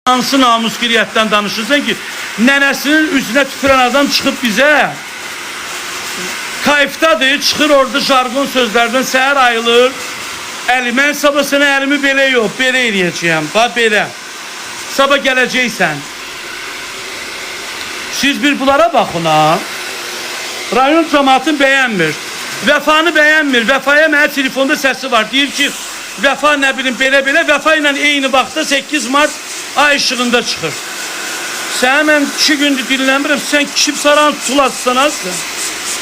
Hansı namusgiriyyətdən danışırsan ki, nənəsinin üzünə tüpürən adam çıxıb bizə kayıfdadır, çıxır orada jargon sözlərdən səhər ayılır. Mən sabah sənə əlimi belə yox, belə eləyəcəyəm, belə. Sabah gələcəksən. Siz bir bunlara baxın ha. Rayon cəmaatını bəyənmir. Vəfanı bəyənmir. Vəfaya mənə telefonda səsi var. Deyir ki, Vəfa nə bilim belə-belə. Vəfa ilə eyni vaxtda 8 mart ay işığında çıxır. Sənə mən 2 gündür dinləmirəm. Sən kişib saran tulassan azsın.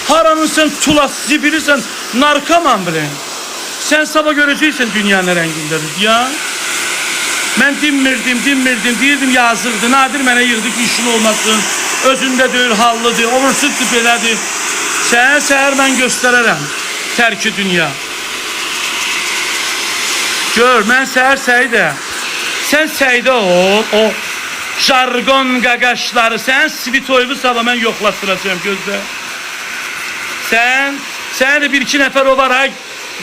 Haranın sən tulas zibilirsən, narkoman bilin. Sən sabah görəcəksən dünyanın rəngindədir ya. Mən dinmirdim. Deyirdim yazıqdır. Nadir mənə yığdı ki, işin olmasın. Özündə deyil, hallıdır, orursuzdur, belədir. Sənə səhər mən göstərərəm. Tərki dünya. Gör, mən səhər Səidə. Sən Səidə ol, o jargon qaqaşları, sən svitoylu sabah mən yoxlaşdıracağım, gözlə. Sənə də 1-2 nəfər o var ha,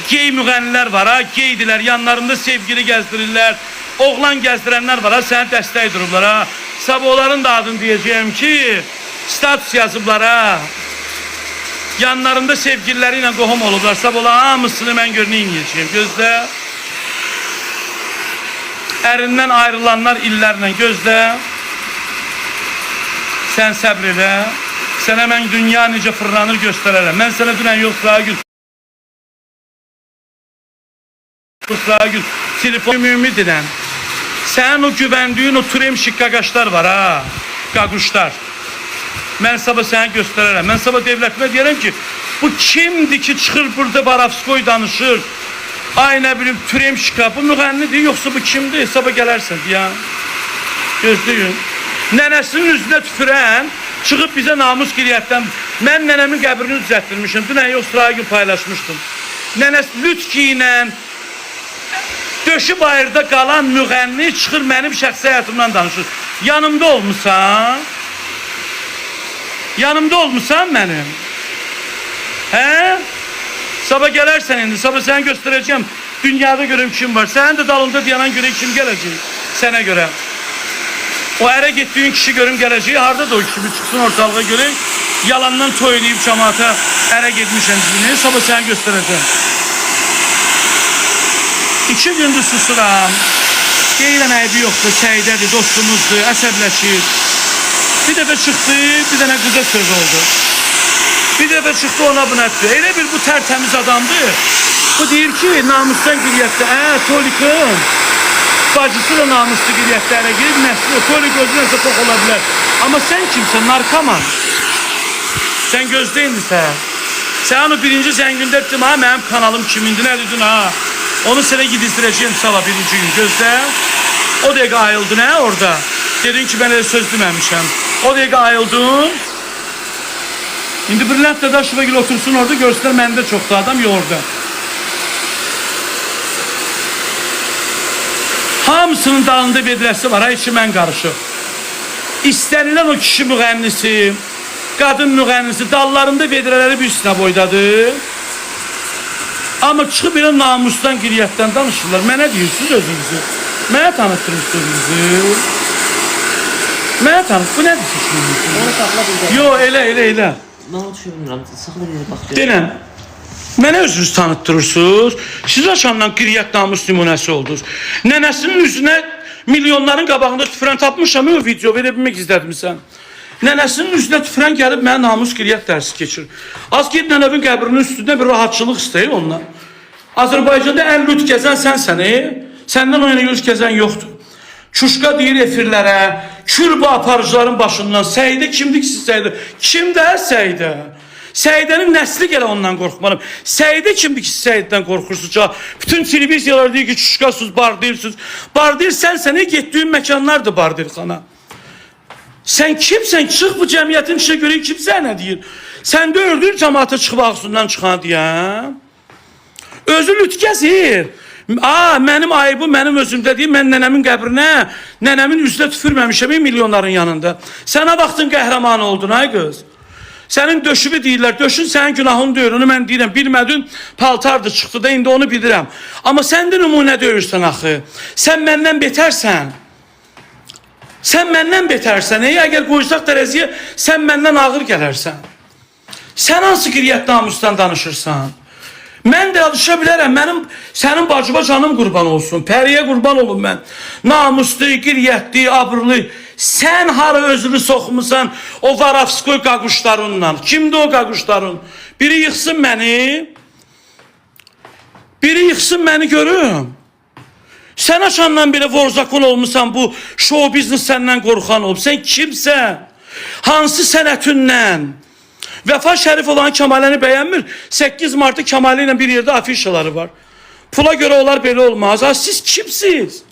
gey müğənnilər var ha, geydilər, yanlarında sevgili gəzdirirlər, oğlan gəzdirənlər var ha, sənə dəstək durublar ha. Sabah onların da adını deyəcəyəm ki, status yazıblar ha. Yanlarında sevgililəri ilə qohum olublar, sabah olan hamısını mən gör neyniyəcəyəm, gözlə. Ərindən ayrılanlar illərlə gözlə. Sən səbr elə. Sənə mən dünya necə fırlanır göstərərəm. Mən sənə dünən yoxsa gün telefon ümid edən. Sənin o güvəndiyin o turemşik qaqaşlar var ha. Qaquşlar. Mən sabah sənə göstərərəm. Mən sabah devlətimə deyərəm ki, bu kimdir ki çıxır burada Baravskoy danışır. Ay nə bilim turemşika, bu müğənnidir, yoxsa bu kimdir? Sabah gələrsən ya. Gözləyin. Nənəsinin üzünə tüpürən çıxıb bizə namusgiriyyətdən. Mən nənəmin qəbrini düzəltdirmişim. Dünən yoxsa gün paylaşmışdım. Nənəsi lütki ilə döşü bayırda qalan müğənni çıxır mənim şəxsi həyatımdan danışır. Yanımda olmusan? Yanımda olmusan mənim? Hə? Sabah gələrsən indi, sabah səni göstərəcəm. Dünyada görüm kim var. Sənin də dalında dayanan görək kim gələcək. Sənə görə. O ərə getdiyin kişi görüm gələcək. Harada da o kişi bir çıxsın ortalığa görək. Yalandan toy eləyib cəmaata ərə getmişəm dizini. Sabah səni göstərəcəm. 2 gündür susuram. Deyirəm əybi yoxdur, Səidədir, dostumuzdur, əsəbləşir. Bir dəfə çıxdı, bir dənə qıza söz oldu. Bir dəfə çıxdı ona buna etdi. Elə bir bu tərtəmiz adamdır. Bu deyir ki, namusdan qiriyyətdə, Tolik'ın bacısı da namuslu qiriyyətdə ərə girib, nəsli o, Tolik özü nəsə tox ola bilər. Amma sən kimsən? Narkoman. Sən gözləyindirsən. Sən onu birinci zəngində etdim, ha, mənim kanalım kimindir, nə dedin, ha. Onu sənə gidizdirəcəyim sabah birinci gün, gözlə. O dəqiqə ayıldın, hə, orada. Dedin ki, mən elə söz deməmişəm. O dəqiqə ayıldın. İndi Brilliant Dadaşova gül otursun orada, görsünlər məndə çoxdur adam, yoxurda. Hamısının dalında vedrəsi var, ha, içi mən qarışıq. İstənilən o kişi müğənnisi, qadın müğənnisi, dallarında vedrələri bir üstünə boydadır. Amma çıxıb elə namusdan, qiriyyətdən danışırlar. Mənə deyirsiniz özünüzü. Mənə tanıtdırırsınız bizi. Mənə tanıt, bu nədir seçiminiz? Onu saxla bildir. Yo, elə. Mən onu düşünmürəm, saxla bildir, bax. Denəm, mənə özünüz tanıtdırırsınız. Siz aşamdan qiriyyət namus nümunəsi oldunuz. Nənəsinin üzünə milyonların qabağında tüfrən tapmışam, o video verə bilmək izlədimsən. Nənəsinin üzünə tüfrən gəlib mənə namus qiriyyət dərsi keçir. Az ged nənəvin qəbrinin üstündə bir rahatçılıq istəyir ondan. Azərbaycanda ən lüt gəzən sənsən, səndən o yana lüt gəzən yoxdur. Çuşqa deyir efirlərə, kürba aparıcıların başından, Səidə kimdir ki siz Səidə? Kimdə Səidə? Səidənin nəsli gələ ondan qorxmalım. Səidə kimdir ki siz Səidədən qorxursunuz? Bütün televiziyalar deyir ki çuşqasız, bardayırsınız. Bardayır sənsən, getdiyin məkanlardır bardayırxana. Sən kimsən? Çıx bu cəmiyyətin içine görək kimsə nə deyir? Sən də öldür cəmaata çıxıb ağzından çıxan deyəm. Özü lüt gəzir. Mənim ayıbım mənim özümdə deyil, mən nənəmin qəbrinə, nənəmin üzünə tüfürməmişəm milyonların yanında. Sənə vaxtın qəhrəmanı oldun, ay qız. Sənin döşübü deyirlər, döşün sənin günahını deyir, onu mən deyirəm, bilmədin paltardı çıxdı da, indi onu bilirəm. Amma sən də nümunə deyirsən axı, sən məndən betərsən. Sən məndən betərsən, əgər qoysaq tərəziyə, sən məndən ağır gələrsən. Sən hansı qiriyyət namusdan danışırsan? Mən də alışa bilərəm, sənin bacıma canım qurban olsun, Pəriyə qurban olun mən. Namuslu, qiriyyətli, abrlı. Sən hara özünü soxmusan o Varavskoy qaquşlarınla. Kimdir o qaquşların? Biri yıxsın məni görüm. Sən açandan belə vorzakon olmusan, bu show biznes səndən qorxan olub. Sən kimsən? Hansı sənətindən? Vəfa Şərif olan Kəmaləni bəyənmir. 8 Mart'ta Kəmalı ilə bir yerdə afişaları var. Pula görə onlar belə olmaz. Siz kimsiz?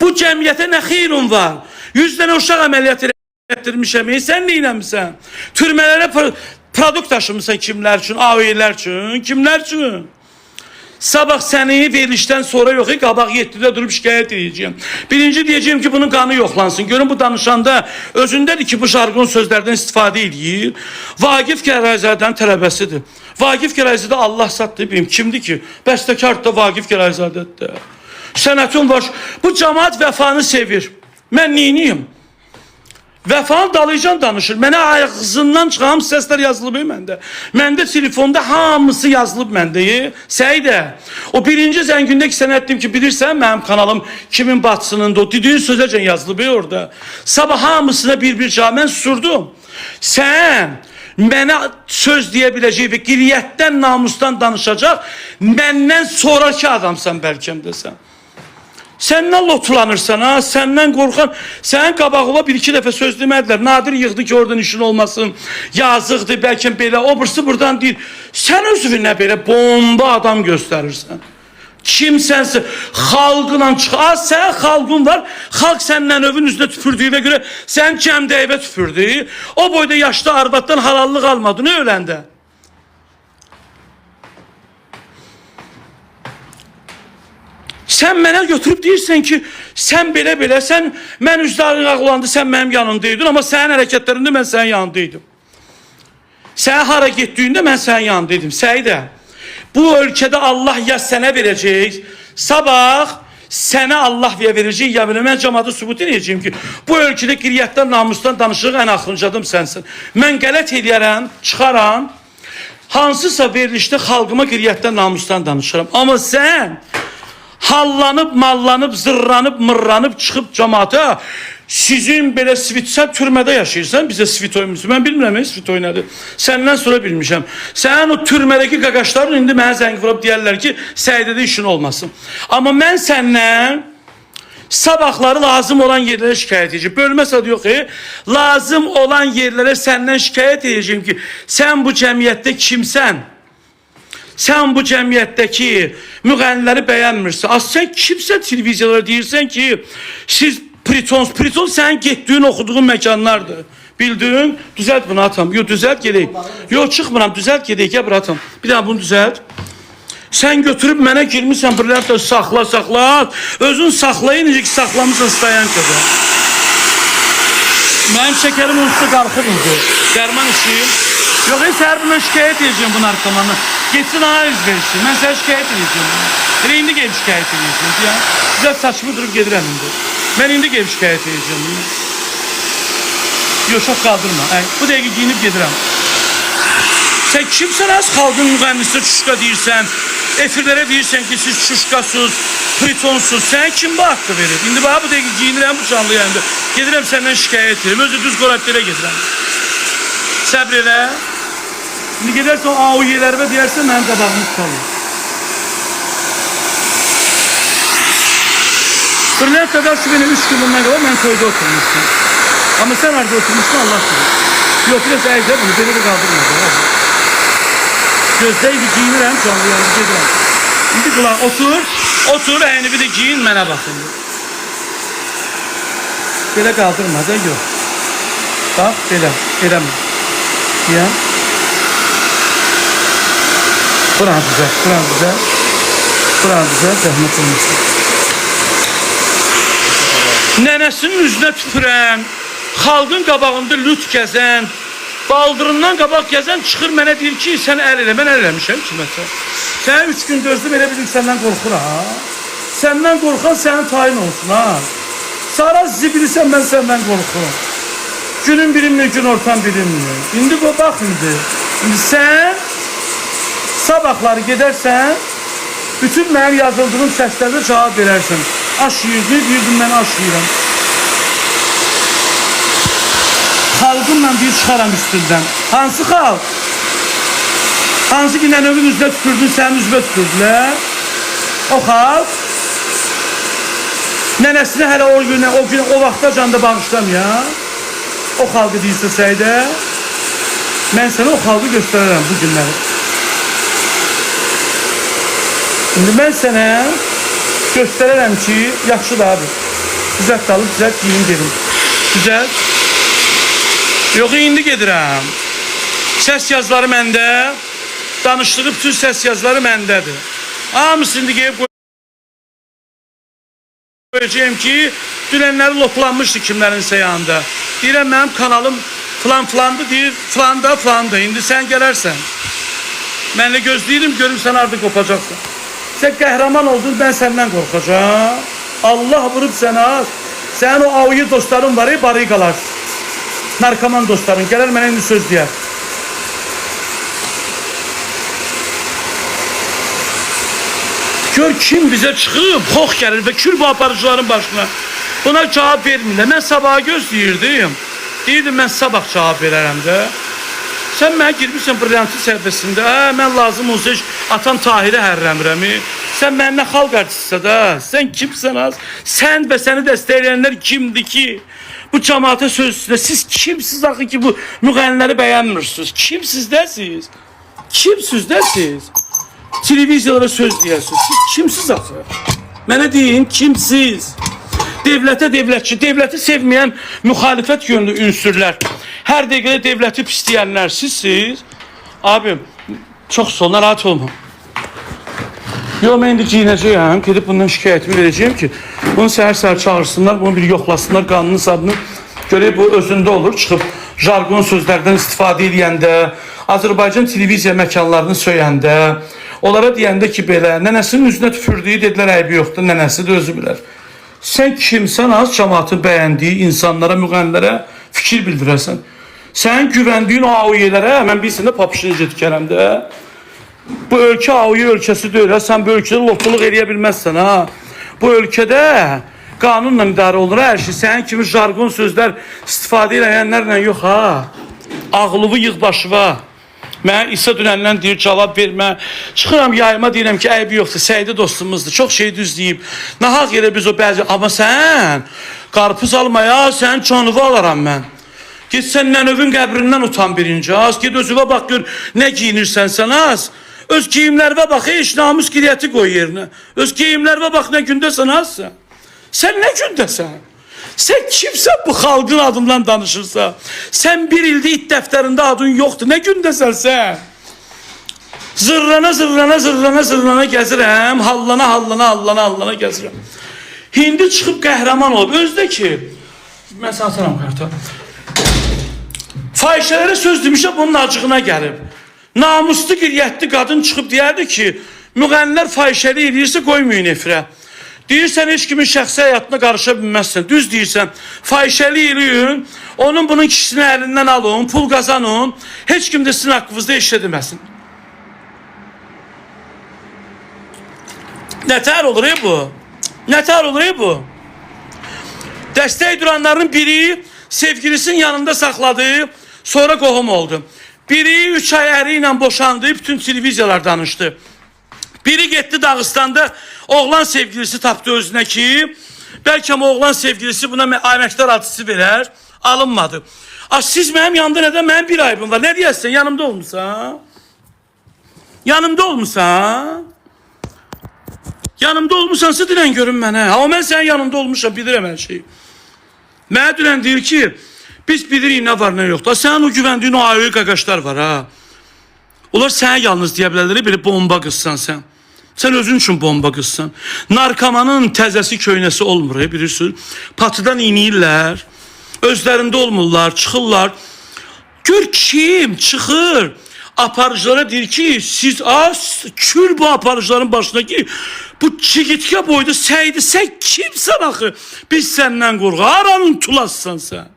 Bu cəmiyyətə nə xeyrun var? 100 dənə uşaq əməliyyat etdirmişəm. Sən neynəmişsən? Türmələrə produkt daşımısan kimlər üçün? AOE-lər üçün? Kimlər üçün? Sabah səni verilişdən sonra yox, qabaq 7'də durub şikayət edəcəyim. Birinci deyəcəyim ki, bunun qanı yoxlansın. Görün bu danışanda özündədir ki, bu jargon sözlərdən istifadə edir. Vaqif Gərayzadənin tələbəsidir. Vaqif Gərayzadə Allah satdı bilməyim. Kimdir ki? Bəstəkar da Vaqif Gərayzadədir. Sənətin var. Bu cəmaat vəfanı sevir. Mən neyniyim? Vəfanı dalaycan danışır. Mənə ağzından çıxan səslər yazılıb məndə. Məndə telefonda hamısı yazılıb məndə. Səyidə. O birinci zəngündəki sənə etdim ki, bilirsən mənim kanalım kimin batsınında o dediğin sözəcən yazılıb orada. Sabah hamısına bir cavab mən surdum. Sən mənə söz deyə biləcək və qiriyyətdən, namusdan danışacaq məndən sonraki adamsan bəlkəm desən. Səndən lotulanırsan ha, səndən qorxan, sənin qabağına bir-iki dəfə söz demədilər. Nadir yığdı ki, oradan işin olmasın, yazıqdır, bəlkə belə, o birisi buradan deyir. Sən özünə belə bomba adam göstərirsən. Kimsənsin, xalqla çıx. Sən xalqın var, xalq səndən övün üzünə tüpürdüyünə görə sən cəmdəyivə tüpürdü. O boyda yaşlı arvaddan halallıq almadı, nə öləndə? Sən mənə götürüb deyirsən ki, sən belə, mən üzlərin ağlandı, sən mənim yanındaydın, amma sənin hərəkətlərində mən sənin yanındaydım. Sən hara getdiyində mən sənin yanındaydım. Səyidə, bu ölkədə Allah ya sənə verəcək, sabah sənə Allah verəcək, ya belə mən cəmaata sübut edəcəyim ki, bu ölkədə qiriyyətdən, namusdan danışıq ən axıncadım sənsin. Mən qələt edərəm, çıxaram, hansısa verilişdə xalqıma qiriyyətdən, namusdan danışıram. Amma sən hallanıb, mallanıb, zırranıb, mırranıb, çıxıb cəmaata, sizin belə svitsən türmədə yaşayırsan, bizə svit oymusun. Mən bilmirəm, svit oy nədir. Səndən sonra bilmişəm. Sənin o türmədəki qaqaşların indi mənə zəng vurub deyərlər ki, Səidədə işin olmasın. Amma mən səndən sabahları lazım olan yerlərə şikayət edəcəm. Bölməsə də yox, lazım olan yerlərə səndən şikayət edəcəm ki, sən bu cəmiyyətdə kimsən? Sən bu cəmiyyətdəki müğənniləri bəyənmirsən. Sən kimsə televiziyalara deyirsən ki, siz Priton sənin getdiyin, oxuduğun məkanlardır. Bildin? Düzəlt bunu atam. Yox, düzəlt gedək. Yox, çıxmıram, düzəlt gedək, gəl atam. Bir daha bunu düzəlt. Sən götürüb mənə girmişsən, biriləri saxla. Özün saxlayın, necə ki, saxlamısan stayan qədər. Mənim şəkərim üstü qalxır indi. Dərman işləyim. Yox, səhər buna şikayət edəcəm bu narkomanı. Geçsin analiz versin. Mən sənə şikayət edəcəm. Elə indi gelip şikayət edəcəm. Güzel saçımı durup gedirəm indi. Mən indi gelip şikayət edəcəm. Yox, çox qaldırma. Bu dəqiqə giyinib gedirəm. Sən kimsən az xalqın müğənnisi çuşka deyirsən, efirlərə deyirsən ki, siz çuşkasız, pritonsuz. Sən kim bu haqqı verir? İndi bana bu dəqiqə giyinirəm bu canlı yayında. Gedirəm səndən şikayət edirəm. Özü düz qoratlərə gedirəm. Səbr elə. Şimdi gidersen AOY'lerime diyersen benim qabağımı tutalım. Biriler kadar şu beni 3 gün bundan kadar ben köyde oturmuştum. Ama sen nerede oturmuştun Allah bilir. Yok biraz evde bunu beni de kaldırmadı. Gözdeydi giyinirəm canlı yanı gedirəm. Şimdi kulağım otur bir de giyin mənə baxın. Belə kaldırmadı yok. Bak belə edemem. Ya. Buran güzel, zəhmət olmasın. Nənəsinin üzünə tüpürən, xalqın qabağında lüt gəzən, baldırından qabaq gəzən çıxır mənə deyir ki, sən əl elə, mən əl eləmişəm ki, məsələn. Sən 3 gün dözdüm, elə bildim səndən qorxur ha. Səndən qorxan sənin tayin olsun ha. Sara zibilirsən, mən səndən qorxuram. Günün bilinmir, gün ortan bilinmir. İndi bu bax indi. İndi sən sabahları gedərsən, bütün mənim yazıldığım səslərdə cavab verərsən. Aş yiyirdi, deyirdim mən aş yiyirəm. Xalqımla bir çıxaram üstündən. Hansı xalq? Hansı ki nənövün üzünə tükürdün, sənin üzünə tükürdülər? O xalq nənəsinə hələ o gün, o vaxtacan da bağışlamaya. O xalqı deyirsə səydə, mən sənə o xalqı göstərərəm bu günləri. Şimdi mən sənə göstərərəm ki, yaxşıdır abi. Düzət qalıb, düzət giyin gedim. Düzət. Yox, indi gedirəm. Səs yazıları məndə, danışdığı bütün səs yazıları məndədir. Hamısı indi qeyib koyacağım ki, dünənləri loplanmışdı kimlərinsə yanında. Deyirəm, mənim kanalım filandı, deyir, filanda. İndi sən gələrsən. Mənlə gözləyirəm, görüm sən artıq qopacaqsın. Sən qəhrəman oldun, ben səndən qorxacağım. Allah vurub sənə. Sənin o avıyı dostların var, barı qalar. Narkoman dostların. Gələr mənə indi söz deyər. Gör kim bizə çıxıb, xox gəlir və kül bu aparıcıların başına. Buna cavab vermirlər. Mən sabaha gözləyirdim. Deyirdim, mən sabah cavab verərəm də. Sən mənə girmişsən brilliantı səhifəsində, mən lazım olsa atam Tahirə hərrəmirəm. Sən mənimlə xalq artistsə də, sən kimsən az? Sən və səni dəstəkləyənlər kimdir ki? Bu cəmaata söz üstündə, siz kimsiz axı ki bu müğənniləri bəyənmirsiniz? Kimsiz dəsiz? Kimsiz dəsiz? Televiziyalara söz deyəsiniz. Siz kimsiz axı? Mənə deyin, kimsiz? Devlətə devlətçi, devləti sevməyən müxalifət yönlü ünsürlər. Hər dəqiqədə devləti pisləyənlər sizsiz. Abim, çox sol, narahat olma. Yox, mən indi giyinəcəyəm, gedib bundan şikayətimi verəcəyim ki, bunu səhər-səhər çağırsınlar, bunu bir yoxlasınlar, qanunu sadını görək bu özündə olur, çıxıb jargon sözlərdən istifadə edəndə, Azərbaycan televiziya məkanlarını söyəndə, onlara deyəndə ki, belə, nənəsinin üzünə tüfürdüyü dedilər, əybi yoxdur, nənəsi də özü bilər. Sən kimsən az cəmaatın bəyəndiyi insanlara, müğənnilərə fikir bildirəsən. Sən güvəndiyin o AOY-lərə, mən bilsin də papışınca dikərəm də. Bu ölkə AOY ölkəsi deyil, sən bu ölkədə lotuluq eləyə bilməzsən. Ha? Bu ölkədə qanunla idarə olunur hər şey. Sənin kimi jargon sözlər istifadə edənlərlə yox ha. Ağlıvı yığ başıva. Mənə İsa dünəndən deyir, cavab vermə. Çıxıram yayıma deyirəm ki, əybi yoxdur, Səyidi dostumuzdur, çox şey düz deyib. Nahaq yerə biz o bəzi, amma sən qarpız almaya, sən canıva alaram mən. Git sən nənövün qəbrindən utan birinci az, git özüvə bax gör, nə giyinirsən sən az. Öz giyimlərvə bax, heç namus qiriyyəti qoy yerinə. Öz giyimlərvə bax, nə gündəsən azsən. Sən nə gündəsən? Sən kimsən bu xalqın adından danışırsa? Sən bir ildə it dəftərində adın yoxdur. Nə gündəsən zırrana gəzirəm. Hallana gəzirəm. Hindi çıxıb qəhrəman olub. Özdə ki, mən sənə atıram qarta. Fahişələrə söz demişəm, bunun acığına gəlib. Namuslu qiriyyətli qadın çıxıb deyərdi ki, müğənnilər fahişəli edirsə qoymayın efirə. Deyirsən, heç kimin şəxsi həyatına qarışa bilməzsən. Düz deyirsən, fahişəli eləyin, onun bunun kişisini əlindən alın, pul qazanın, heç kim də sizin haqqınızda işlədiməsin. Nətər olur bu? Nətər olur bu? Dəstək duranların biri sevgilisinin yanında saxladı, sonra qohum oldu. Biri 3 ay əri ilə boşandı, bütün televiziyalar danışdı. Biri getdi Dağıstanda oğlan sevgilisi tapdı özünə ki, bəlkə oğlan sevgilisi buna əməkdar adısı verər, alınmadı. Siz mənim yanımda nədən? Mənim bir aybım var. Nə deyəsən? Yanımda olmuşsan? Yanımda olmuşsan? Yanımda olmuşsansa dilən görün mənə. Amma mən sənin yanımda olmuşam, bilirəm hər şeyi. Mənə dünən deyir ki, biz bilirik nə var, nə yoxdur. Sənin o güvəndiyin o AOY qaqaşlar var ha. Onlar sənə yalnız deyə bilərlər, belə bomba qızsan sən. Sən özün üçün bomba qızsan. Narkomanın təzəsi köynəsi olmur, bilirsiniz. Patıdan iniyirlər, özlərində olmurlar, çıxırlar. Gör kim çıxır, aparıcılara deyir ki, siz az kül bu aparıcıların başına ki, Bu çigitkə boyda səydi, sən kimsən axı? Biz səndən qorxu, haranın tulassan sən?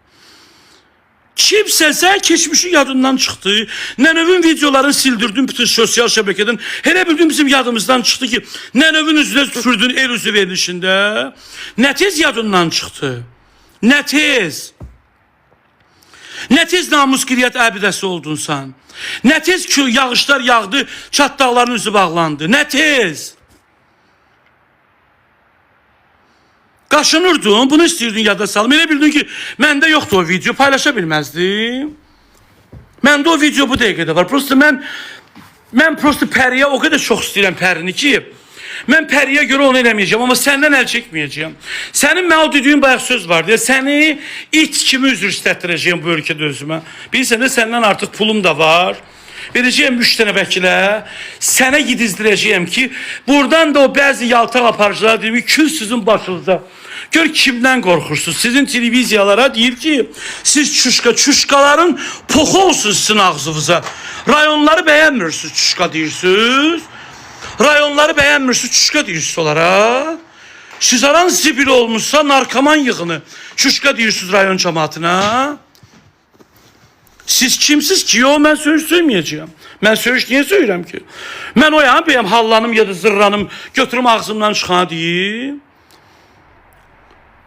Kimsən sən, keçmişin yadından çıxdı. Nənövün videolarını sildirdin bütün sosial şəbəkədən. Elə bildin bizim yadımızdan çıxdı ki, Nənövün üzünə tüfürdün el üzü verilişində. Nə tez yadından çıxdı? Nə tez? Nə tez namus qiriyyət əbidəsi oldun sən? Nə tez ki, yağışlar yağdı, çatdaqların üzü bağlandı? Nə tez? Qaşınırdın, bunu istəyirdin yada salım. Elə bildin ki, məndə yoxdur o video, paylaşa bilməzdim. Məndə o video bu dəqiqədə var. Prosta mən prosta Pəriyə o qədər çox istəyirəm Pərini ki, mən Pəriyə görə onu eləməyəcəm, amma səndən əl çəkməyəcəm. Sənin mən o dediyin bayaq söz var deyə, səni it kimi üzr istətdirəcəyim bu ölkədə özümə. Bilirsən də səndən artıq pulum da var. Verəcəyəm 3 dənə vəkilə, sənə gidizdirəcəyəm ki, buradan da o bəzi yaltaq aparıcılar deyir ki, kül sizin başınıza. Gör kimdən qorxursunuz? Sizin televiziyalara deyir ki, siz çuşkaların poxu olsun sizin ağzınıza. Rayonları bəyənmirsiniz, çuşka deyirsiniz. Rayonları bəyənmirsiniz, çuşka deyirsiniz onlara. Siz aran zibil olmuşsa narkoman yığını, çuşka deyirsiniz rayon cəmaatına. Siz kimsiz ki? Yo, mən söz söyməyəcəyəm. Mən söz niyə söyləyirəm ki? Mən o ya, bəyəm hallanım ya da zırranım, götürüm ağzımdan çıxana deyim.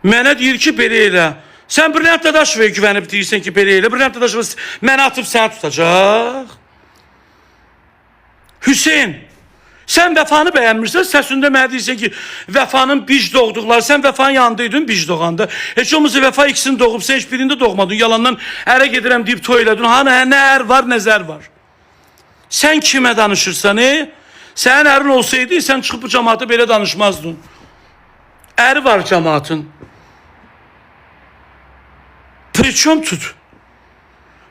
Mənə deyir ki, belə elə. Sən Brilliant Dadaşov'a güvənib deyirsən ki, belə elə. Brilliant Dadaşov mənə atıb səni tutacaq. Hüseyin, sən Vəfanı bəyənmirsən, səsində mənə deyirsən ki, Vəfanın bic doğduqları, sən Vəfanın yanındaydın bic doğanda. Heç olmasa Vəfa ikisini doğub, sən heç birində doğmadın, yalandan ərə gedirəm deyib toy elədin. Nə ər var, nə zər var. Sən kimə danışırsan, Sənin ərin olsaydı, sən çıxıb bu cəmaata belə danışmazdın. Əri var cəmaatın. Preçom tut.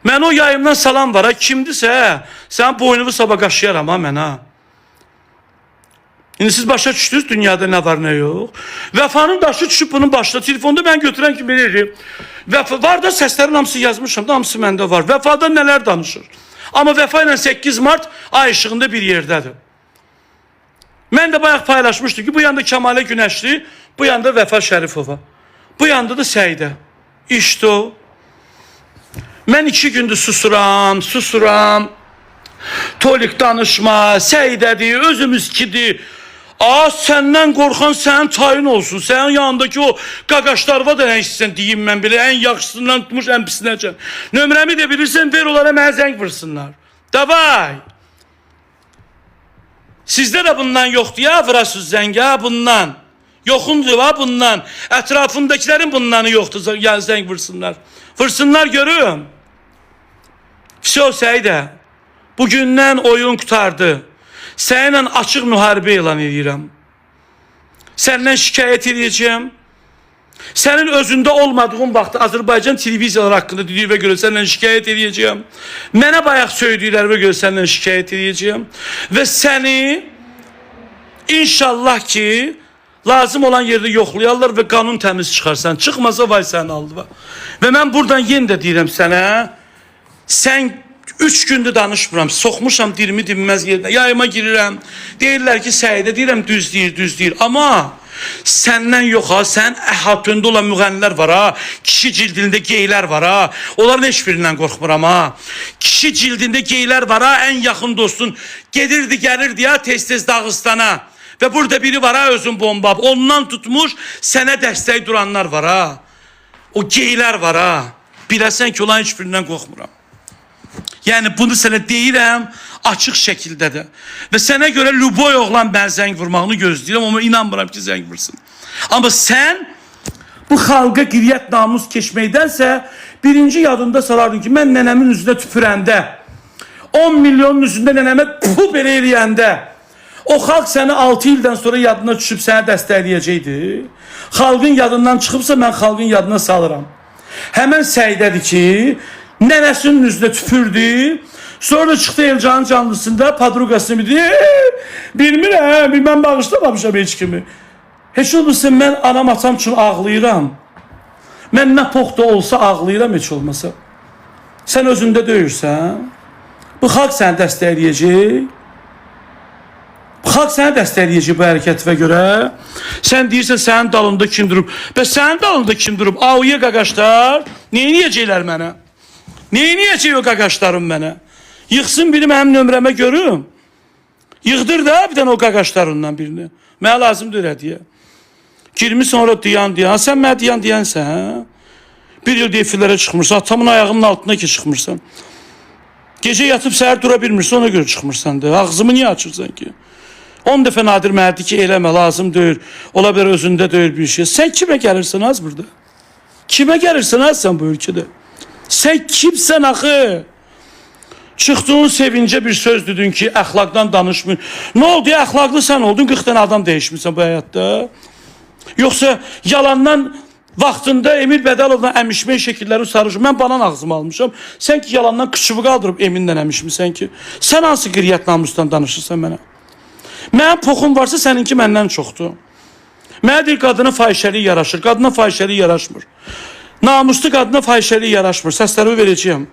Mən o yayımdan salam var, kimdirsə, sən boynumu sabah qaşıyaram, mən, İndi siz başa düşdünüz dünyada nə var, nə yox. Vəfanın daşı düşüb bunun başına. Telefonda mən götürən kimi veririm. Var da səslərin hamısı yazmışam da, hamısı məndə var. Vəfada nələr danışır. Amma Vəfa ilə 8 mart ay işığında bir yerdədir. Mən də bayaq paylaşmışdım ki, bu yanda Kəmalə Günəşli, bu yanda Vəfa Şərifova. Bu yanda da Səidə. İşte o. Mən 2 gündür susuram. Tolik danışma, Səidədir, özümüz kidir. Səndən qorxan sənin tayın olsun. Sənin yanındakı o qaqaşlarva da nə istəyirsən deyim mən belə. Ən yaxşısından tutmuş, ən pisinəcən. Nömrəmi də bilirsən, ver onlara mənə zəng vırsınlar. Davay. Sizdə də bundan yoxdur ya, vırasız zəng, bundan. Yoxundur ha bundan. Ətrafındakilərin bundanı yoxdur, zəng vırsınlar. Vırsınlar görüm. Vəsə Səidə, bugündən oyun qutardı. Səninlə açıq müharibə elan edirəm. Səndən şikayət edəcəm. Sənin özündə olmadığın vaxtda Azərbaycan televiziyaları haqqında dediyimə görə səndən şikayət edəcəm. Mənə bayaq söylədiklərimə görə səndən şikayət edəcəm. Və səni inşallah ki, lazım olan yerdə yoxlayarlar və qanun təmiz çıxarsan. Çıxmasa vay sənin aldı. Və mən buradan yenə də deyirəm sənə, sən 3 gündür danışmıram, soxmuşam dilimi dinməz yerinə, yayıma girirəm, deyirlər ki, Səidə, deyirəm düz deyir, amma səndən yox ha, sən əhatəndə olan müğənnilər var ha, kişi cildində geylər var ha, onların heç birindən qorxmuram ha, kişi cildində geylər var ha, ən yaxın dostun gedirdi, gəlirdi ya tez-tez Dağıstana və burada biri var ha, özün bombab, ondan tutmuş sənə dəstək duranlar var ha, o geylər var ha, biləsən ki, olan heç birindən qorxmuram. Yəni bunu sənə deyirəm açıq şəkildədir. Və sənə görə Luboy oğlan mən zəng vurmağını gözləyirəm, amma inanmıram ki, zəng vursun. Amma sən bu xalqa qiriyyət namus keçməkdənsə birinci yadında salardın ki, mən nənəmin üzünə tüpürəndə, 10 milyonun üzündə nənəmə bu belə eləyəndə, o xalq səni 6 ildən sonra yadına düşüb səni dəstəkləyəcəkdi. Xalqın yadından çıxıbsa mən xalqın yadına salıram. Həmən Səidədir ki, nənəsinin üzünə tüpürdü. Sonra çıxdı Elcanın canlısında padruqasını bilmirəm, mən bağışlamamışam heç kimi. Heç olmasa mən anam atam üçün ağlayıram. Mən nə poxda olsa ağlayıram heç olmasa. Sən özündə döyürsən. Bu xalq səni dəstəkləyəcək. Xalq səni dəstəkləyəcək bu hərəkətinə görə. Sən deyirsən sənin dalında kim durub? Bəs sənin dalında kim durub? Auya qaqaşlar. Neyniyəcəklər mənə? Neyniyəcək o qaqaşlarım mənə? Yıxsın biri mənim nömrəmə görüm. Yığdır da bir dənə o qaqaşlarından birini. Mənə lazımdır elə deyə. Girmişsən orada diyan. Sən mənə diyansən, hə? Bir yıl efirlərə çıxmırsan. Atamın ayağımın altına ki çıxmırsan. Gecə yatıb səhər dura bilmirsən, ona görə çıxmırsan da. Ağzımı niyə açırsan ki? 10 dəfə Nadir mənə ki, eləmə, lazım deyil. Ola bilər özündə deyil bir şey. Sən kimə gəlirsən az burada? Kimə gəlirsən az sən bu ölkədə? Sən kimsən axı? Çıxdığın sevincə bir söz dedin ki, əxlaqdan danışmır. Nə oldu ya, əxlaqlı sən oldun, 40 dənə adam dəyişmirsən bu həyatda. Yoxsa yalandan vaxtında Emil Bədəlovla əmişmək şəkilləri sarışır. Mən banan ağzımı almışam. Sən ki yalandan kıçıvı qaldırıb Eminlə əmişmirsən ki. Sən hansı qiriyyət namusdan danışırsan mənə? Mənim poxum varsa səninki məndən çoxdur. Mənə deyir qadına fahişəlik yaraşır. Qadına fahişəlik yaraşmır. Namuslu qadına fahişəlik yaraşmır. Səslərimi verəcəyəm.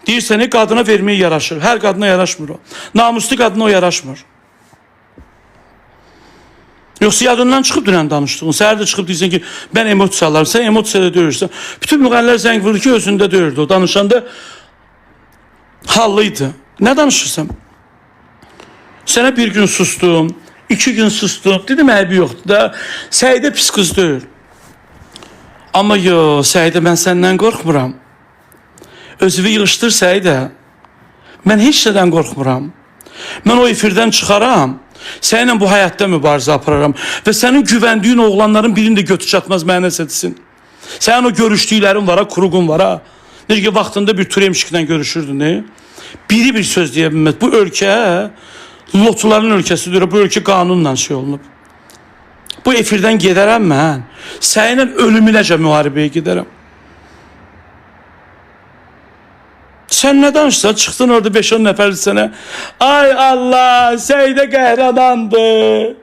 Deyirsən qadına verməyə yaraşır. Hər qadına yaraşmır o. Namuslu qadına o yaraşmır. Yoxsa yadından çıxıb dünən danışdığın. Səhər də çıxıb deyirsən ki, mən emosiyalarım. Sən emosiyada döyürsən. Bütün müğənilər zəng vurdu ki, özündə döyürdü. O danışanda hallıydı. Nə danışırsan? Sənə bir gün sustum, 2 gün sustum. Dedim əbi yoxdur da. Səidə pis qız deyil. Amma yox, Səidə mən səndən qorxmuram. Özünü yığışdır Səidə. Mən heç nədən qorxmuram. Mən o efirdən çıxaram. Səninlə bu həyatda mübarizə apararam. Və sənin güvəndiyin oğlanların birini də götü çatmaz mənə sətisin. Sənin o görüşdüklərin var ha, kuruğun var ha. Necə ki, vaxtında bir Türemşiklə görüşürdün, ne? Biri bir söz deyə bilməz. Bu ölkə lotuların ölkəsidir. Bu ölkə qanunla şey olunub. Bu efirdən gedərəm mən. Səninlə ölümünəcə müharibəyə gedərəm. Sən nə danışsan? Çıxdın orada 5-10 nəfərli sənə. Ay Allah, Səidə qəhrəmandır.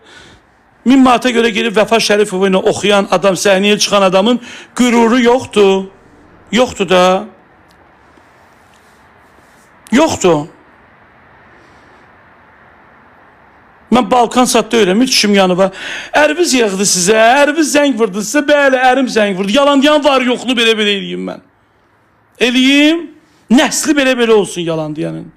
1000 manata görə gelib Vəfa Şərifova ilə oxuyan adam, səhnəyə çıxan adamın qüruru yoxdur. Yoxdur da. Yoxdur. Mən Balkan satda öyrəmir, kişim yanıva. Ərviz yığdı sizə, ərviz zəng vurdu sizə, bəli, ərim zəng vurdu. Yalanlayan var yoxlu belə-belə eləyim mən. Eləyim, nəsli belə-belə olsun yalan deyənin.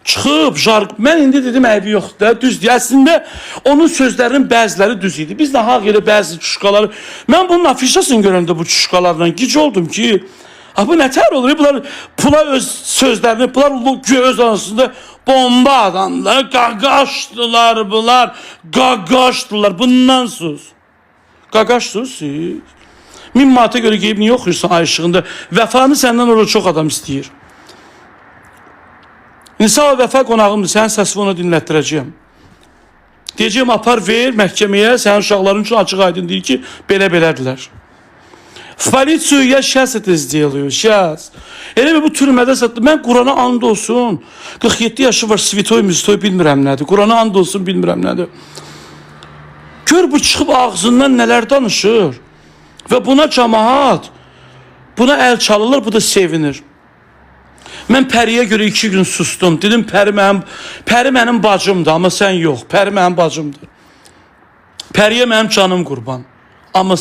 Çıxıb, mən indi dedim əvi yoxdur da, düzdür. Əslində, onun sözlərinin bəziləri düz idi. Biz də haq elə bəzi çuşqaları, mən bunun afişasını görəndə bu çuşqalarla gic oldum ki, bu nətər olur? Bunlar pula öz sözlərini, bunlar öz arasında bomba adamlar, qaqaşdılar bunlar, qaqaşdılar. Bundan sus. Qaqaşsınız siz. 1000 manata görə geyib niyə oxuyursan ay işığında? Vəfanı səndən orada çox adam istəyir. İnsan o Vəfa qonağımdır, sənin səsini ona dinlətdirəcəyəm. Deyəcəyim, apar ver məhkəməyə, sənin uşaqların üçün açıq aydın deyir ki, belə-belədirlər. В полицию я сейчас это сделаю, сейчас. Elə mi bu türmədə satdı? Mən Qurana and olsun. 47 yaşı var, svitoy, müstoy bilmirəm nədir. Qurana and olsun, bilmirəm nədir. Gör bu çıxıb ağzından nələr danışır. Və buna cəmaat, buna əl çalırlar, bu da sevinir. Mən Pəriyə görə 2 gün sustum. Dedim, Pəri mənim bacımdır, amma sən yox. Pəri mənim bacımdır. Pəriyə mənim canım qurban. Amma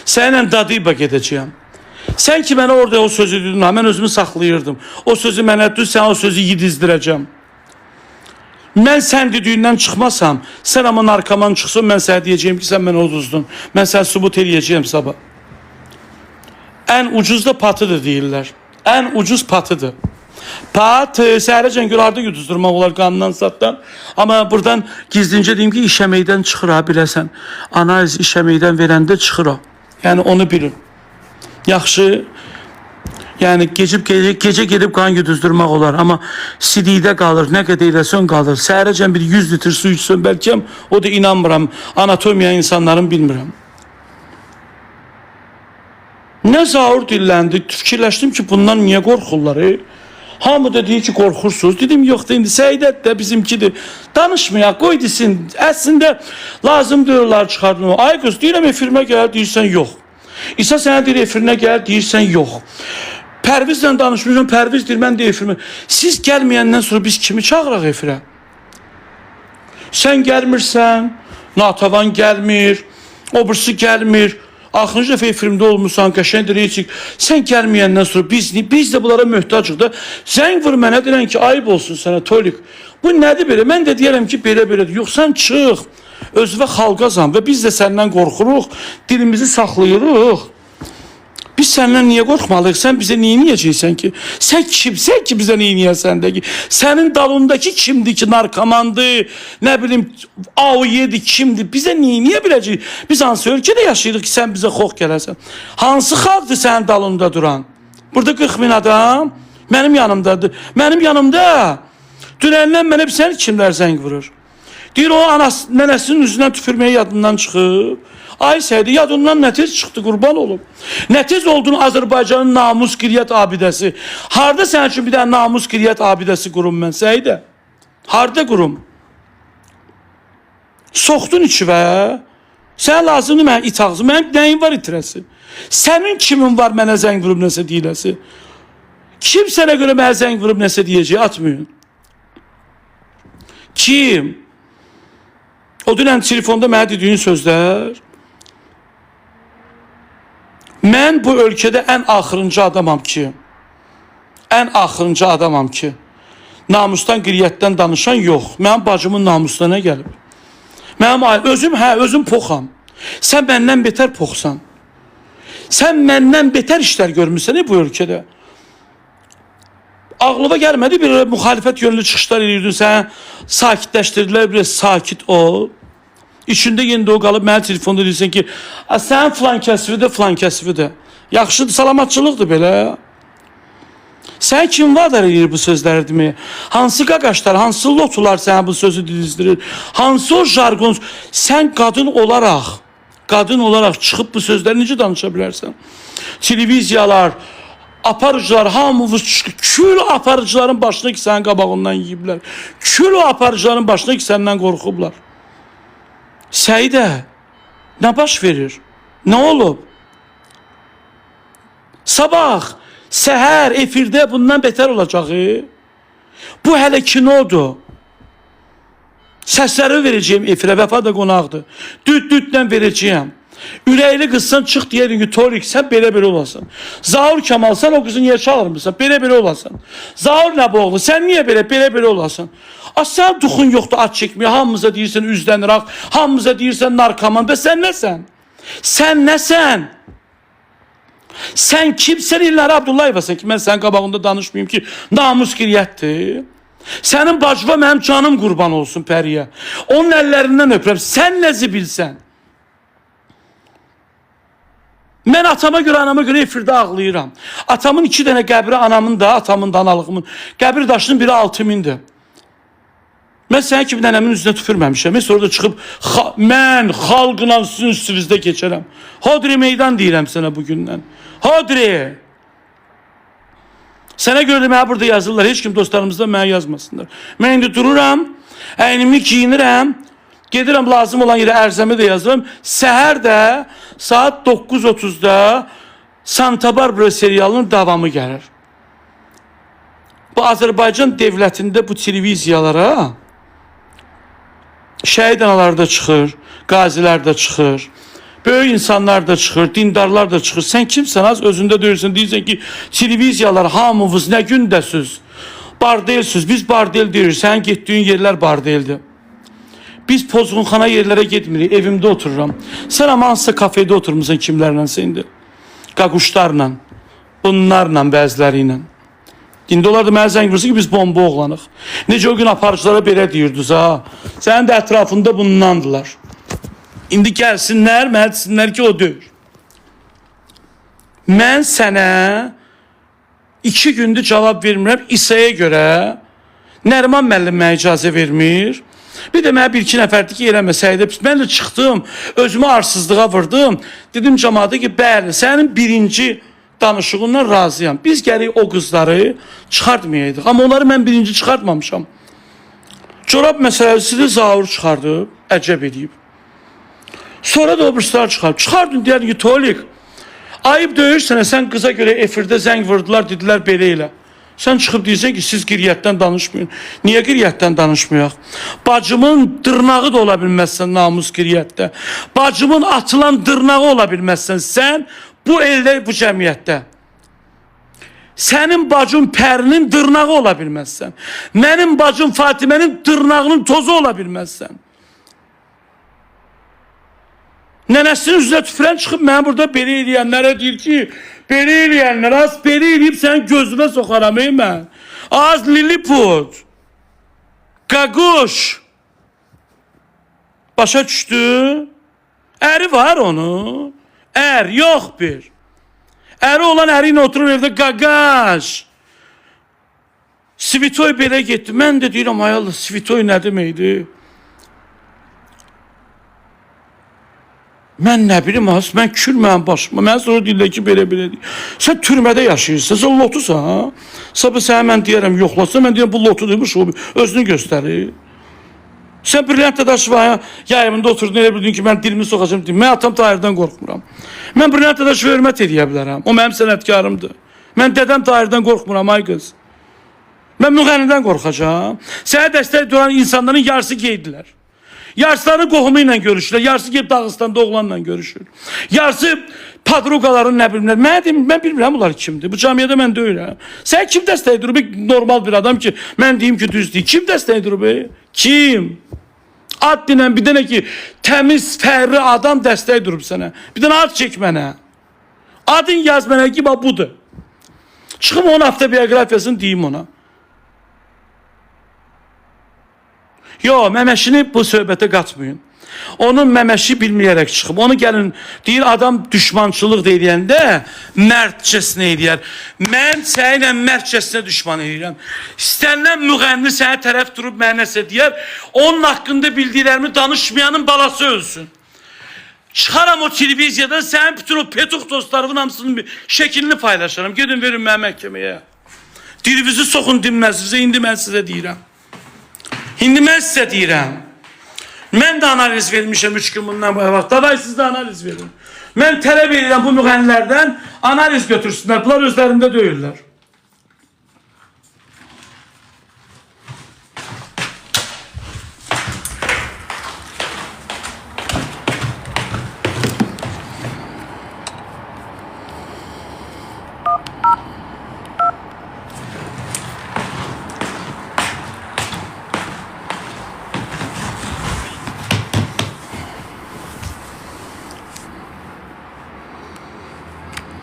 sənlə Dadiba gedəcəyəm. Sən ki mənə orada o sözü dedin, mən özümü saxlayırdım. O sözü mənə düz, sən o sözü yedizdirəcəm. Mən sən dediyindən çıxmasam, sən amma narkoman çıxsın, mən sənə deyəcəyim ki, sən mənə uduzdun. Mən sənə sübut eləyəcəyim sabah. Ən ucuz da patıdır deyirlər. Ən ucuz patıdır. Pat, səhərəcən gül yuduzdurmaq olar qanından satdan. Amma buradan gizlincə deyim ki, iş əməkdən çıxır ha, biləsən. Analiz iş əməkdən verəndə çıxır o. Yəni onu bilin. Yaxşı, yəni gecə gedib qan yuduzdurmaq olar. Amma sididə qalır, nə qədər eləsən qalır. Səhərəcən bir 100 litr su içsən bəlkəm, o da inanmıram. Anatomiya insanların bilmirəm. Nə zaur dilləndi, fikirləşdim ki, bundan niyə qorxurlar? Hamı da deyir ki, qorxursunuz. Dedim, yox da indi Səidət də bizimkidir. Danışmayaq, qoy desin. Əslində, lazım deyirlər çıxardın. Ay qız, deyirəm efirimə gəl, deyirsən yox. İsa sənə deyir efirinə gəl, deyirsən yox. Pərvizlə danışmışam, Pərviz deyir, mən də efirmə. Siz gəlməyəndən sonra biz kimi çağıraq efirə? Sən gəlmirsən, Natavan gəlmir, o birisi gəlmir. Axırıncı dəfə efirimdə olmuşsan, qəşəng deyəcək. Sən gəlməyəndən sonra biz də bunlara möhtacıq da. Zəng vur mənə, deyirən ki, ayıb olsun sənə, Tolik. Bu nədir belə? Mən də deyərəm ki, belə-belədir. Yox, sən çıx, özünə xalqazan və biz də səndən qorxuruq, dilimizi saxlayırıq. Biz səndən niyə qorxmalıyıq? Sən bizə niyə niyəcəksən ki? Sən kimsən ki, bizə niyə niyəsən də ki? Sənin dalındakı kimdir ki, narkomandır, nə bilim, A7 kimdir? Bizə niyə biləcəyik? Biz hansı ölkədə yaşayırıq ki, sən bizə xox gələrsən? Hansı xalqdır sənin dalında duran? Burada 40 bin adam mənim yanımdadır. Mənim yanımda dünəndən mənə bir sən kimlər zəng vurur? Deyir, o nənəsinin üzündən tüfürməyə yadından çıxıb. Ay Səydi, yadından nə tez çıxdı, qurban olub. Nə tez oldun Azərbaycanın namus qiriyyət abidəsi. Harada sənin üçün bir dənə namus qiriyyət abidəsi qurum mən, Səydə? Harada qurum? Soxdun içivə. Sənə lazımdır mənə it ağzı. Mənim nəyin var itirəsi? Sənin kimin var mənə zəng vurub nəsə deyiləsi? Kim sənə görə mənə zəng vurub nəsə deyəcək? Atmayın. Kim? O dünən telefonda mənə dediyin sözlər. Mən bu ölkədə ən axırıncı adamam ki, namusdan, qiriyyətdən danışan yox. Mənim bacımın namusuna nə gəlib? Mənim özüm poxam. Sən məndən betər poxsan. Sən məndən betər işlər görmüşsən bu ölkədə. Ağlıma gəlmədi, bir müxalifət yönlü çıxışlar edirdin, sən sakitləşdirdilər, bir sakit ol. İçində yenə o qalıb mənə telefonda deyirsən ki, sən filan kəsifidir. Yaxşıdır, salamatçılıqdır belə. Sən kim vadar edir bu sözləri deməyə? Hansı qaqaşlar, hansı lotular sənə bu sözü dizdirir? Hansı o jargon? Sən qadın olaraq çıxıb bu sözləri necə danışa bilərsən? Televiziyalar, aparıcılar, hamımız çıxıb, kül aparıcıların başına ki, sənin qabağından yiyiblər. Kül o aparıcıların başına ki, səndən qorxublar. Səidə, nə baş verir? Nə olub? Sabah, səhər, efirdə bundan betər olacaq. Bu hələ kinodur. Səsləri verəcəyim efirə, Vəfa da qonaqdır. Düt-dütlə verəcəyim. Ürəkli qızsan, çıx deyərin ki, Tolik, sən belə-belə olasan. Zaur Kemal, sən o qızın yer çalırmısan, belə-belə olasan. Zaur Nəboğlu, sən niyə belə-belə olasan? Sən duxun yoxdur, at çəkməyə, hamımıza deyirsən üzləniraq, hamımıza deyirsən narkoman, və sən nəsən? Sən nəsən? Sən kimsən İllər Abdullayevasan ki, mən sənin qabağında danışmayayım ki, namus qiriyyətdir. Sənin bacıva mənim canım qurban olsun Pəriyə. Onun əllərindən öpürəm, sən nəzi bilsən? Mən atama görə, anama görə efirdə ağlayıram. Atamın 2 dənə qəbri, anamın da, atamın da, analığımın. Qəbir daşının biri 6000'dir. Mən sənin kimi nənəmin üzünə tüpürməmişəm. Mən sonra da çıxıb, mən xalqla sizin üstünüzdə keçərəm. Hodri meydan deyirəm sənə bugündən. Hodri! Sənə görə də mənə burada yazırlar. Heç kim dostlarımızdan mənə yazmasınlar. Mən indi dururam, əynimi giyinirəm. Gedirəm lazım olan yerə ərzəmi də yazıram. Səhər də saat 9:30'da Santa Barbara serialının davamı gəlir. Bu Azərbaycan devlətində bu televiziyalara şəhid analar da çıxır, qazilər də çıxır, böyük insanlar da çıxır, dindarlar da çıxır. Sən kimsən az özündə deyirsən, deyirsən ki, televiziyalar hamımız nə gündəsiz, bardelsiniz, biz bardel deyirik, sənin getdiyin yerlər bardeldir. Biz pozğunxana yerlərə getmirik, evimdə otururam. Sən ama hansısa kafedə oturmuşsan kimlərlə indi? Qaquşlarla, bunlarla, bəziləri ilə. İndi onlar da mənə zəng vursun ki, biz bomba oğlanıq. Necə o gün aparıcılara belə deyirdiniz ha? Sənin də ətrafında bundandılar. İndi gəlsinlər, mənə desinlər ki, o deyir. Mən sənə 2 gündür cavab vermirəm, İsa'ya görə Nəriman müəllim mənə icazə vermir. Bir də mənə 1-2 nəfərdir ki, eləməsəydi. Mən də çıxdım, özümü arsızlığa vurdum. Dedim cəmaata ki, bəli, sənin birinci danışığından razıyam. Biz gərik o qızları çıxartmayaydıq. Amma onları mən birinci çıxartmamışam. Corab məsələsini Zaur çıxardıb, əcəb edib. Sonra da o birislər çıxarıb. Çıxardın deyərin ki, Tolik, Ayıb döyürsən, sən qıza görə efirdə zəng vurdular, dedilər belə elə. Sən çıxıb deyirsən ki, siz qiriyyətdən danışmayın. Niyə qiriyyətdən danışmayaq? Bacımın dırnağı da ola bilməzsən namus qiriyyətdə. Bacımın atılan dırnağı ola bilməzsən sən bu eldə, bu cəmiyyətdə. Sənin bacın Pərinin dırnağı ola bilməzsən. Mənim bacım Fatimənin dırnağının tozu ola bilməzsən. Nənəsinin üzrə tüfrən çıxıb mənə burada belə eləyənlərə deyir ki, belə eləyənlər az belə eləyib sənin gözünə soxaram ey mən. Az Lilliput, Qaquş. Başa düşdü? Əri var onu. Ər, yox bir. Əri olan əri ilə oturur evdə Qaqaş. Svitoy belə getdi. Mən də deyirəm, ay Allah, Svitoy nə deməkdir? Mən nə bilim az, mən kül mənim başıma. Mən sonra deyirlər ki, belə-belə deyir. Sən türmədə yaşayırsan, sən lotusan, ha? Sabah sənə mən deyərəm, yoxlasa, mən deyərəm, bu lotu demiş, o özünü göstərir. Sən Brilliant Dadaşova yayımında oturdun, elə bildin ki, mən dilimi soxacam, deyim. Mən atam Tahirdən qorxmuram. Mən Brilliant Dadaşova hörmət edə bilərəm. O mənim sənətkarımdır. Mən dədəm Tahirdən qorxmuram, ay qız. Mən müğənnidən qorxacam. Sənə dəstək duran insanların yarısı geydilər. Yarısları qohumu ilə görüşürlər. Yarısı gelib Dağıstanda oğlanla görüşür. Yarısı padruqaların nə bilmirlər. Mən bilmirəm bunlar kimdir. Bu camiyyədə mən deyirəm. Sən kim dəstək durub? Normal bir adam ki, mən deyim ki, düz deyil. Kim dəstək durub? Kim? Ad dinən bir dənə ki, təmiz, fərri adam dəstək durub sənə. Bir dənə ad çək mənə. Adın yaz mənə ki, budur. Çıxım onun avtobiografiyasını deyim ona. Yo, məməşini bu söhbətə qatmayın. Onun məməşi bilməyərək çıxıb. Onu gəlin, deyir, adam düşmançılıq deyəndə mərdcəsinə eləyər. Mən sənə mərdcəsinə düşman eləyirəm. İstənilən müğənni sənə tərəf durub mənə nəsə deyər, onun haqqında bildiklərimi danışmayanın balası ölsün. Çıxaram o televiziyadan, sənin bütün o petuq dostlarının hamısının şəklini paylaşaram. Gedin, verin mənə məhkəməyə. Dilinizi soxun dinməzsinizə, indi mən sizə deyirəm. İndi mən sizə deyirəm. Mən də analiz vermişəm 3 gün bundan bu vaxt. Davay siz də analiz verin. Mən tələb edirəm bu müğənnilərdən analiz götürsünlər. Bunlar özlərində deyirlər.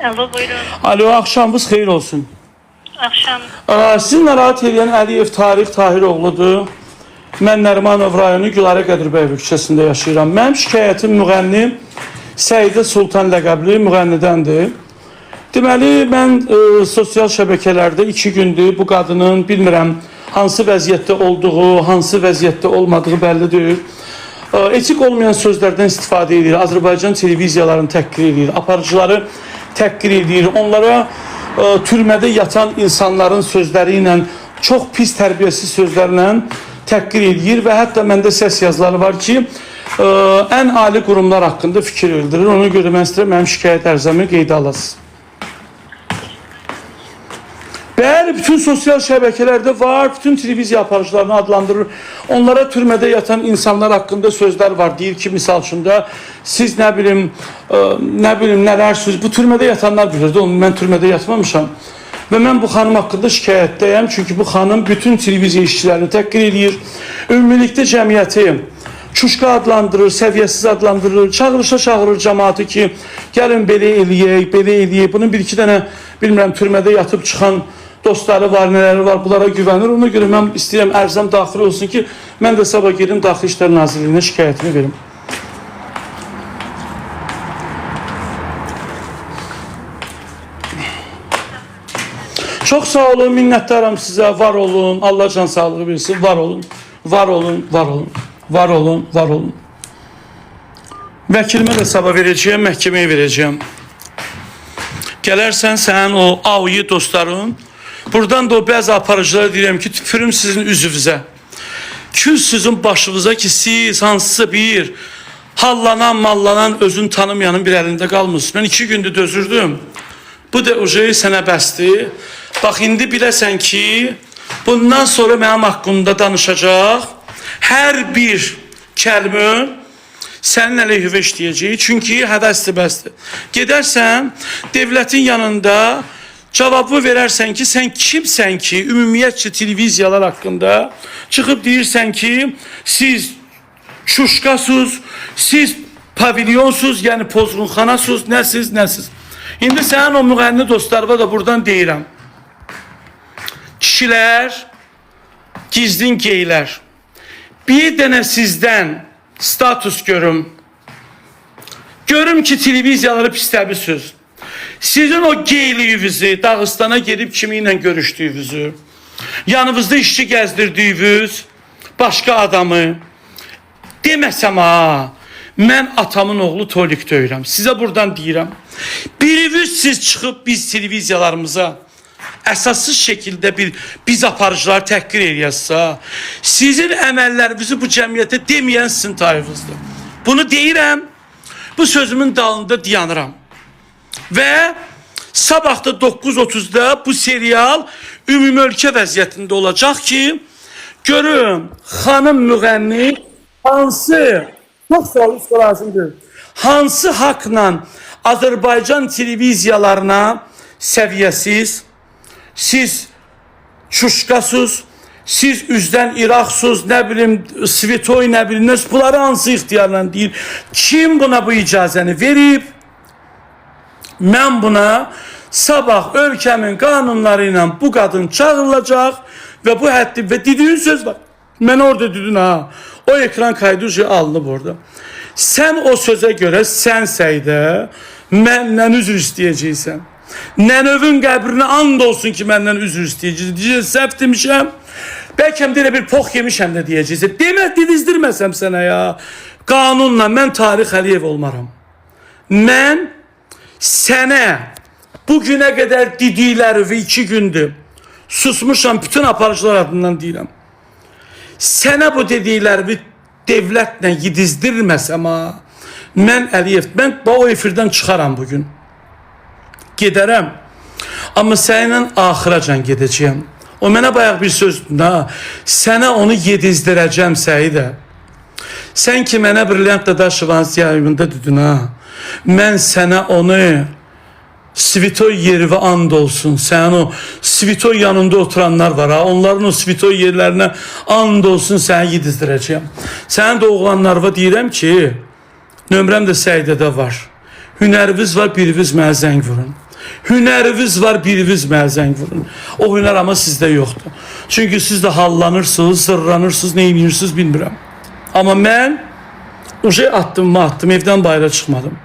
Alo, buyurun. Alo, axşamınız xeyir olsun. Akşam. Sizi narahat edən Əliyev Tarix Tahiroğludur. Mən Nərimanov rayonu Gülarə Qədirbəyev küçəsində yaşayıram. Mənim şikayətim müğənni Səidə Sultan ləqəbli müğənnidəndir. Deməli, mən sosial şəbəkələrdə 2 gündür bu qadının bilmirəm hansı vəziyyətdə olduğu, hansı vəziyyətdə olmadığı bəlli deyil. Etik olmayan sözlərdən istifadə edir. Azərbaycan televiziyalarını təhqir edir. Aparıcıları təhqir edir. Onlara türmədə yatan insanların sözləri ilə, çox pis tərbiyəsiz sözlərlə təhqir edir və hətta məndə səs yazıları var ki, ən ali qurumlar haqqında fikir bildirir. Ona görə mən istəyirəm mənim şikayət ərizəmi qeydə alasınız. Bəli, bütün sosial şəbəkələrdə var, bütün televiziya aparıcılarını adlandırır. Onlara türmədə yatan insanlar haqqında sözlər var. Deyir ki, misal üçün də siz nə bilim nələr söz. Bu türmədə yatanlar bilirdi, onu mən türmədə yatmamışam. Və mən bu xanım haqqında şikayətdəyəm. Çünki bu xanım bütün televiziya işçilərini təhqir edir. Ümumilikdə cəmiyyəti çuşqa adlandırır, səviyyəsiz adlandırır, çağırışa çağırır cəmaatı ki, gəlin belə eləyək, belə eləyək. Bunun bir-iki dənə, bilmirəm, türmədə yatıb çıxan dostları var, nələri var, bunlara güvənir. Ona görə mən istəyirəm ərzəm daxil olsun ki, mən də sabah gedim Daxili İşlər Nazirliyinə şikayətimi verim. Çox sağ olun, minnətdaram sizə, var olun, Allah can sağlığı versin, var olun, var olun, var olun, var olun, var olun. Vəkilimə də sabah verəcəyəm, məhkəməyə verəcəyəm. Gələrsən sənin o avyi dostların, buradan da o bəzi aparıcılara deyirəm ki, tüpürüm sizin üzvünüzə, kül sizin başınıza ki, siz hansısa bir hallanan, mallanan, özün tanımayanın bir əlində qalmırsın. Mən 2 gündür dözürdüm. Bu da ucu sənə bəsdir. Bax, indi biləsən ki, bundan sonra mənim haqqımda danışacaq hər bir kəlmə sənin əleyhivə işləyəcək. Çünki həvəsdir, bəsdir. Gedərsən, devlətin yanında cavabı verərsən ki, sən kimsən ki, ümumiyyətcə televiziyalar haqqında çıxıb deyirsən ki, siz çuşqasız, siz pavilyonsuz, yəni pozğunxanasız, nəsiz. İndi sənin o müğənni dostlarına da buradan deyirəm. Kişilər, gizlin geylər, bir dənə sizdən status görüm. Görüm ki, televiziyaları pisləbisiz. Sizin o geyliyinizi, Dağıstana gedib kimi ilə görüşdüyünüzü, yanınızda işçi gəzdirdiyiniz başqa adamı deməsəm ha, mən atamın oğlu Tolik deyirəm. Sizə buradan deyirəm. Biriniz siz çıxıb biz televiziyalarımıza əsassız şəkildə biz aparıcıları təhqir eləyəsə, sizin əməllərinizi bu cəmiyyətə deməyən sizin tayınızdır. Bunu deyirəm, bu sözümün dalında dayanıram. Və sabah da 9:30-da bu serial ümumi ölkə vəziyyətində olacaq ki, görüm xanım müğənni hansı haqla Azərbaycan televiziyalarına səviyyəsiz, siz çuşqasız, siz üzdən İraqsız, nə bilim, Svetoy, nə bilim, bunları hansı ixtiyarla deyir. Kim buna bu icazəni verib? Mən buna sabah ölkəmin qanunları ilə bu qadın çağırılacaq və bu həddi və dediyin söz var. Mən orada dedin ha. O ekran kaydı alınıb orada. Sən o sözə görə sənsəydə məndən üzr istəyəcəksən. Nənövün qəbrinə and olsun ki, məndən üzr istəyəcəksən. Deyəcəksən, səhv demişəm. Bəlkə də elə bir pox yemişəm də deyəcəksən. Demək, didizdirməsəm sənə ya. Qanunla mən Tarix Əliyev olmaram. Mən sənə bugünə qədər dedikləri və 2 gündür susmuşam, bütün aparıcılar adından deyirəm. Sənə bu dediklərimi devlətlə yedizdirməsəm ha, mən Əliyev, mən o efirdən çıxaram bugün. Gedərəm. Amma səninlə axıracan gedəcəyəm. O mənə bayaq bir sözdür ha. Sənə onu yedizdirəcəm Səidə. Sən ki mənə Brilliant Dadaşovanın yayımında dedin ha. Mən sənə onu Svitoy yeri və and olsun. Sənin o Svitoy yanında oturanlar var ha. Onların o Svitoy yerlərinə and olsun, səni yedizdirəcəyəm. Sənin də oğlanlarına deyirəm ki, nömrəm də Səidədə var. Hünəriniz var, biriniz mənə zəng vurun. Hünəriniz var, biriniz mənə zəng vurun. O hünər amma sizdə yoxdur. Çünki siz də hallanırsınız, zırranırsınız, nə edirsiniz bilmirəm. Amma mən attım, evdən bayra çıxmadım.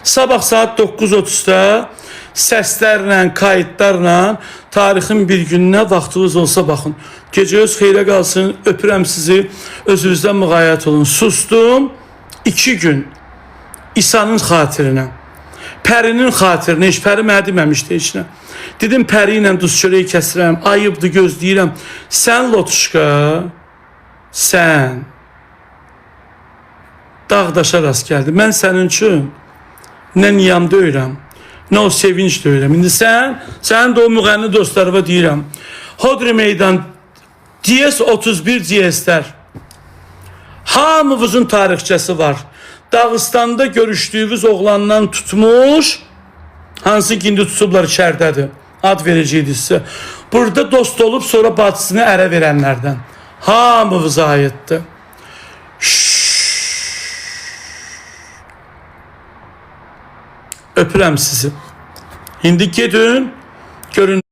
Sabah saat 9:30-da səslərlə, kayıtlarla tarixin bir gününə vaxtınız olsa baxın. Gecəniz xeyrə qalsın, öpürəm sizi, özünüzdən müğayət olun. Sustum 2 gün İsa'nın xatirinə, Pərinin xatirinə, heç Pəri mənə deməmişdi heç nə. Dedim Pəri ilə duz çörəyi kəsirəm, ayıbdır, gözləyirəm. Sən Lotuşka, sən dağdaşa rast gəldi. Mən sənin üçün nə niyam deyirəm, nə o sevinç deyirəm. İndi sənin də o müğənni dostlarıma deyirəm. Hodri meydan, DS 31 DS'lər. Hamımızın tarixçəsi var. Dağıstanda görüşdüyümüz oğlandan tutmuş, hansı ki indi tutublar içərdədir, ad verəcəkdir sizə. Burada dost olub sonra bacısını ərə verənlərdən. Hamımıza aiddir. Öpürəm sizi. İndi gedin, görün.